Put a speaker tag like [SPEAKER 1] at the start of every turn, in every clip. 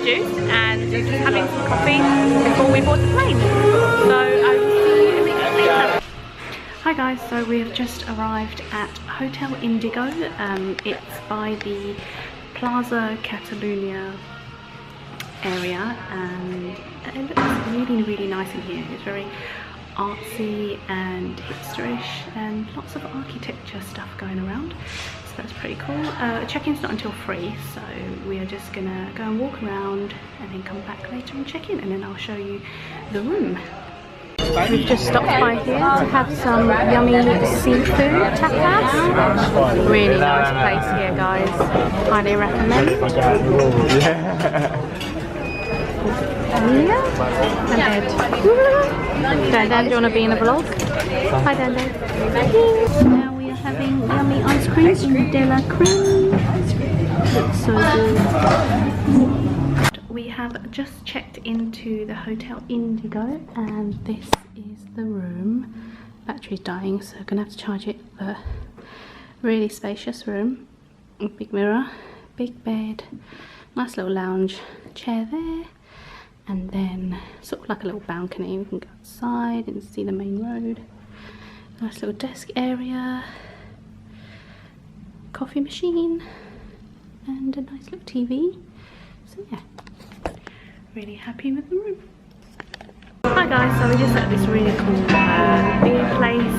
[SPEAKER 1] juice and just having some coffee before we board the plane. So I will see you a bit later. Hi guys, so we have just arrived at Hotel Indigo. It's by the Plaza Catalunya area, and it looks really nice in here. It's very artsy and hipsterish and lots of architecture stuff going around, so that's pretty cool. Check-in's not until 3, so we are just gonna go and walk around and then come back later and check in, and then I'll show you the room. We've just stopped by here to have some yummy seafood tapas. Really nice place here, guys. Highly recommend. And Dan, do you want to be in a vlog? Hi Dan. Now we are having yummy ice cream, de la creme. Looks so good. We have just checked into the Hotel Indigo, and this is the room. Battery's dying, so I'm gonna have to charge it, but really spacious room. Big mirror, big bed, nice little lounge chair there, and then sort of like a little balcony. We can go outside and see the main road. Nice little desk area, coffee machine, and a nice little TV. So yeah, really happy with the room. Hi guys, so we're just at this really cool beer place,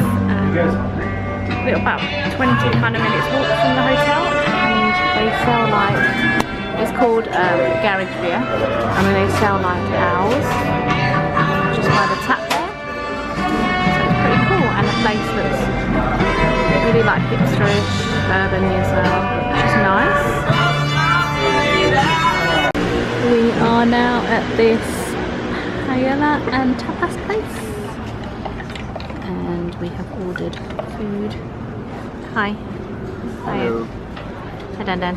[SPEAKER 1] about 20 kind of minutes walk from the hotel, and they sell like, it's called garage beer, and then they sell like owls just by the tap there, so it's pretty cool, and the place looks really like hipsterish, urban as well, which is nice. We are now at this paella and tapas place, and we have ordered food. Hi. Hello. Hi Dan.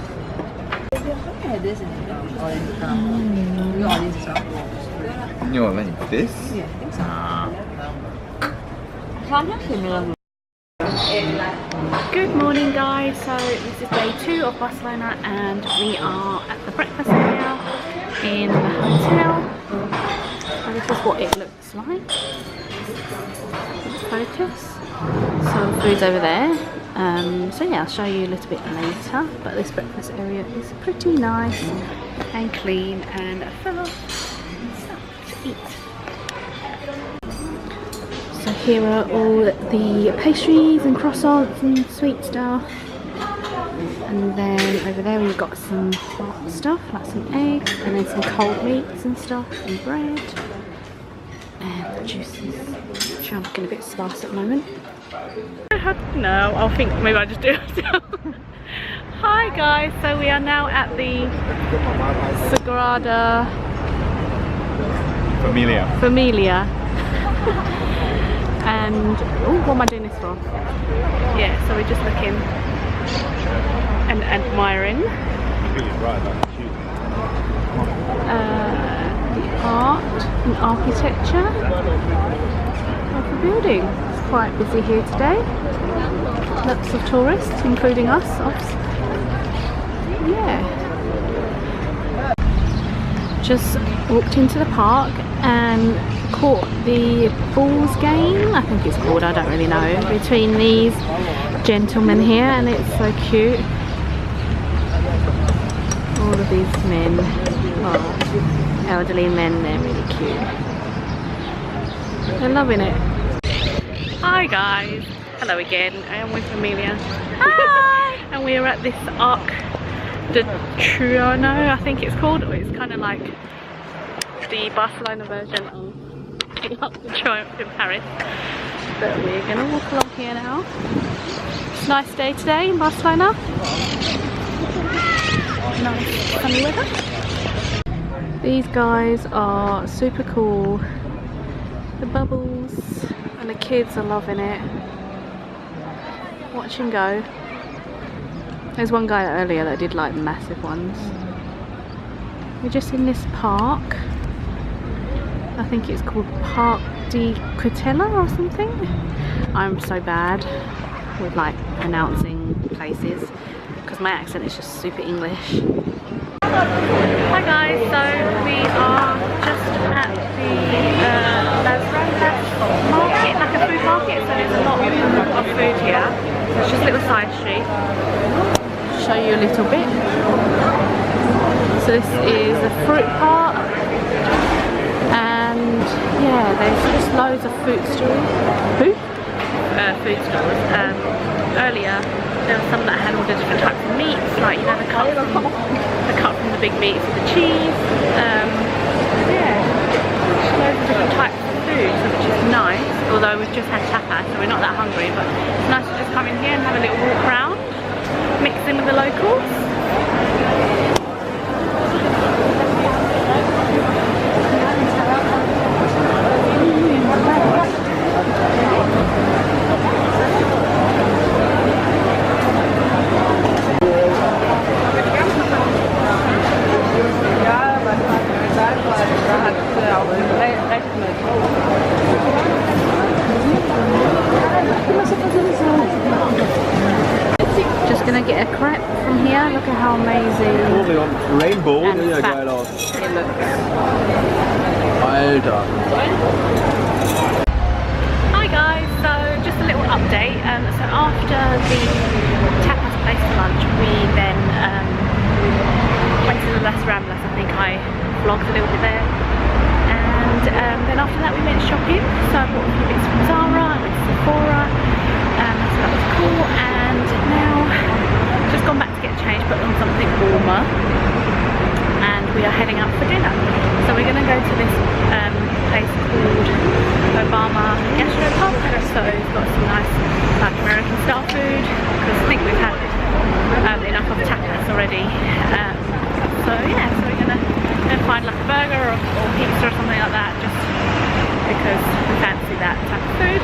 [SPEAKER 2] You want this?
[SPEAKER 1] Good morning guys, so this is day 2 of Barcelona, and we are at the breakfast area in the hotel. So this is what it looks like. Focus. So the food's over there. So yeah, I'll show you a little bit later, but this breakfast area is pretty nice and clean and full of stuff to eat. So here are all the pastries and croissants and sweet stuff. And then over there we've got some hot stuff, like some eggs, and then some cold meats and stuff, and bread, and the juices, which I'm looking a bit sparse at the moment. No, I'll think maybe I'll just do it myself. Hi guys, so we are now at the Sagrada Familia. And, oh, what am I doing this for? Yeah, so we're just looking and admiring the art and architecture of the building. It's quite busy here today. Lots of tourists, including us. Yeah. Just walked into the park and caught the balls game, I think it's called, I don't really know, between these gentlemen here, and it's so cute. All of these men, oh, elderly men, they're really cute. They're loving it. Hi guys, hello again, I am with Amelia. Hi! And we are at this Arc de Triomphe, I think it's called. It's kind of like the Barcelona version of Arc de Triomphe in Paris. But we're going to walk along here now. It's a nice day today in Barcelona. Nice sunny weather. These guys are super cool. The bubbles, and the kids are loving it. Watch him go. There's one guy earlier that did like massive ones. We're just in this park. I think it's called Parc de Cotella or something. I'm so bad with like pronouncing places because my accent is just super English. Hi guys, so we are just at the Barcelona market, like a food market, so there's a lot of food here. So it's just a little side street. Show you a little bit. So this is the fruit part, and yeah, there's just loads of food stores. Food stores. Earlier there were some that had all the different types of meats, like you know the cut from the big meats with the cheese. Yeah, loads of different types of food, so which is nice. Although we've just had tapas, so we're not that hungry, but it's nice to just come in here and have a little walk around, mix in with the locals. Just gonna get a crepe from here. Look at how amazing
[SPEAKER 2] Rainbow,
[SPEAKER 1] and
[SPEAKER 2] ja
[SPEAKER 1] fat
[SPEAKER 2] geil aus.
[SPEAKER 1] it looks.
[SPEAKER 2] Alter.
[SPEAKER 1] Hi guys, so just a little update. So after the tapas place for lunch, we then went to the Las Ramblas. I think I vlogged a little bit there. And then after that we went shopping. So I bought a few bits from Zara, I went to Sephora. So that was cool. And now just gone back to get changed, put on something warmer. And we are heading out for dinner. So we're going to go to this place called Obama Gastropub. So it's got some nice like American style food, because I think we've had enough of tapas already. So yeah, so we're going to find like a burger or pizza or something like that, just because we fancy that type of food.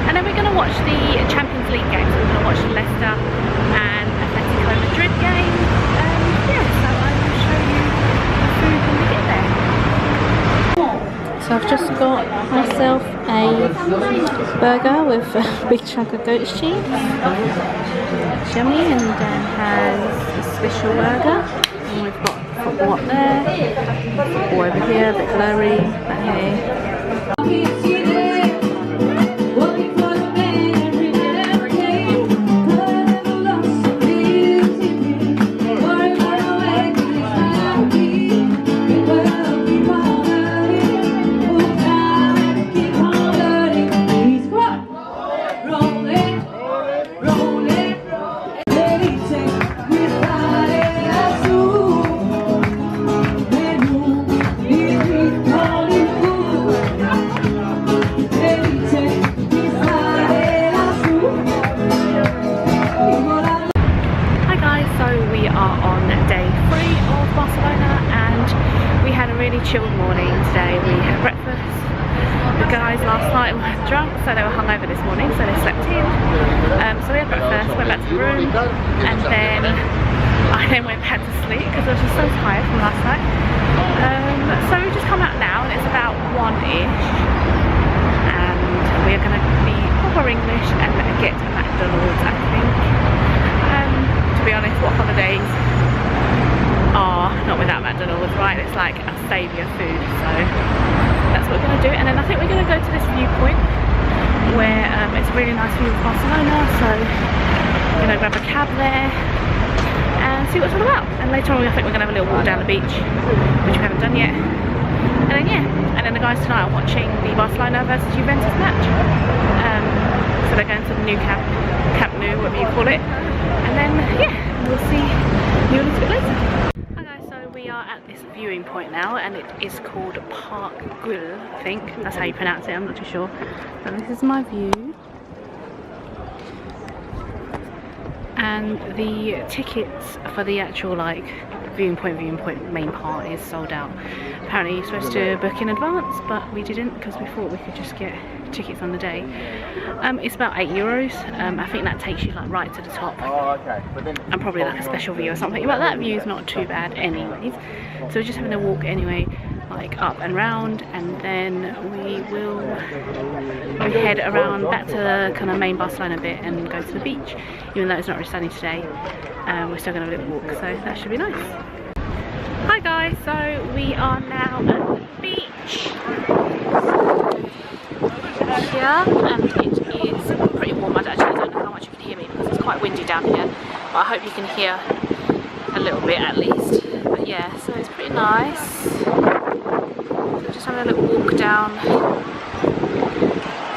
[SPEAKER 1] And then we're going to watch the Champions League game. So we're going to watch the Leicester and Atletico Madrid game. Yeah, so I will show you the food when we get there. So I've just got myself a burger with a big chunk of goat's cheese. It's yummy, and then has a special burger. And we've got football up there, football over here, a bit blurry, back here. Chilled morning today. We had breakfast. The guys last night were drunk, so they were hungover this morning, so they slept in. So we had breakfast, went back to the room, and then I went back to sleep because I was just so tired from last night. So we've just come out now, and it's about 1-ish, and we're going to be proper English and get to McDonald's, I think. To be honest, what holidays are not without McDonald's, right? It's like a saviour food, so that's what we're going to do. And then I think we're going to go to this viewpoint where it's a really nice view of Barcelona, so we're going to grab a cab there and see what it's all about. And later on I think we're going to have a little walk down the beach, which we haven't done yet. And then yeah, and then the guys tonight are watching the Barcelona versus Juventus match. So they're going to the new Camp Nou, whatever you call it. And then yeah, we'll see you a little bit later. We are at this viewing point now, and it is called Park Güell, I think that's how you pronounce it, I'm not too sure. But this is my view, and the tickets for the actual like viewing point main part is sold out. Apparently you're supposed to book in advance, but we didn't because we thought we could just get tickets on the day. It's about €8. I think that takes you like right to the top.
[SPEAKER 2] Oh, okay.
[SPEAKER 1] And probably like a special view or something, but that view is not too bad anyways. So we're just having a walk anyway, like up and round, and then we will head around back to the kind of main Barcelona bit and go to the beach. Even though it's not really sunny today, we're still going to have a little walk, so that should be nice. Hi guys, so we are now at the beach here, and it is pretty warm. I don't know how much you can hear me because it's quite windy down here, but I hope you can hear a little bit at least. But yeah, so it's pretty nice. So just having a little walk down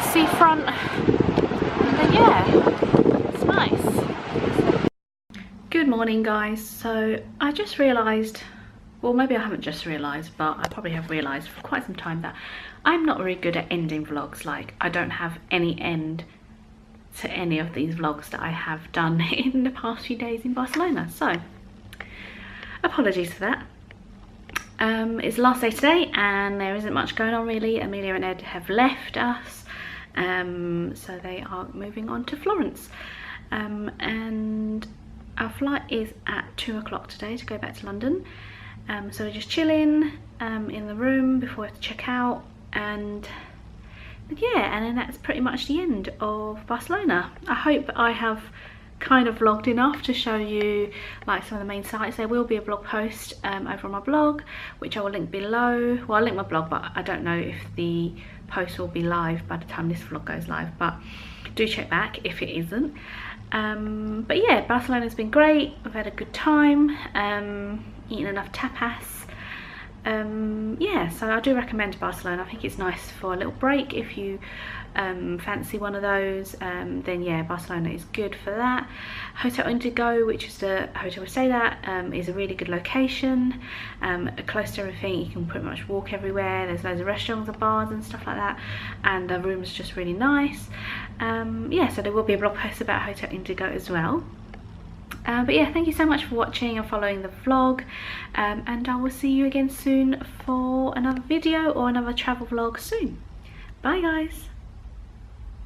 [SPEAKER 1] seafront, and yeah, it's nice. Good morning guys. So I just realised, well maybe I haven't just realised, but I probably have realised for quite some time that I'm not very good at ending vlogs. Like, I don't have any end to any of these vlogs that I have done in the past few days in Barcelona, so apologies for that. It's the last day today and there isn't much going on really. Amelia and Ed have left us, so they are moving on to Florence, and our flight is at 2 o'clock today to go back to London. So we're just chilling in the room before we have to check out, and yeah, and then that's pretty much the end of Barcelona. I hope I have kind of vlogged enough to show you like some of the main sites. There will be a blog post over on my blog, which I will link below. Well, I'll link my blog, but I don't know if the post will be live by the time this vlog goes live, but do check back if it isn't. But yeah, Barcelona's been great. I've had a good time, eaten enough tapas. Yeah, so I do recommend Barcelona. I think it's nice for a little break. If you fancy one of those, then yeah, Barcelona is good for that. Hotel Indigo, which is the hotel we stayed at, is a really good location, close to everything. You can pretty much walk everywhere. There's loads of restaurants and bars and stuff like that, and the room's just really nice. Yeah, so there will be a blog post about Hotel Indigo as well. But yeah, thank you so much for watching and following the vlog, and I will see you again soon for another video or another travel vlog soon. Bye guys.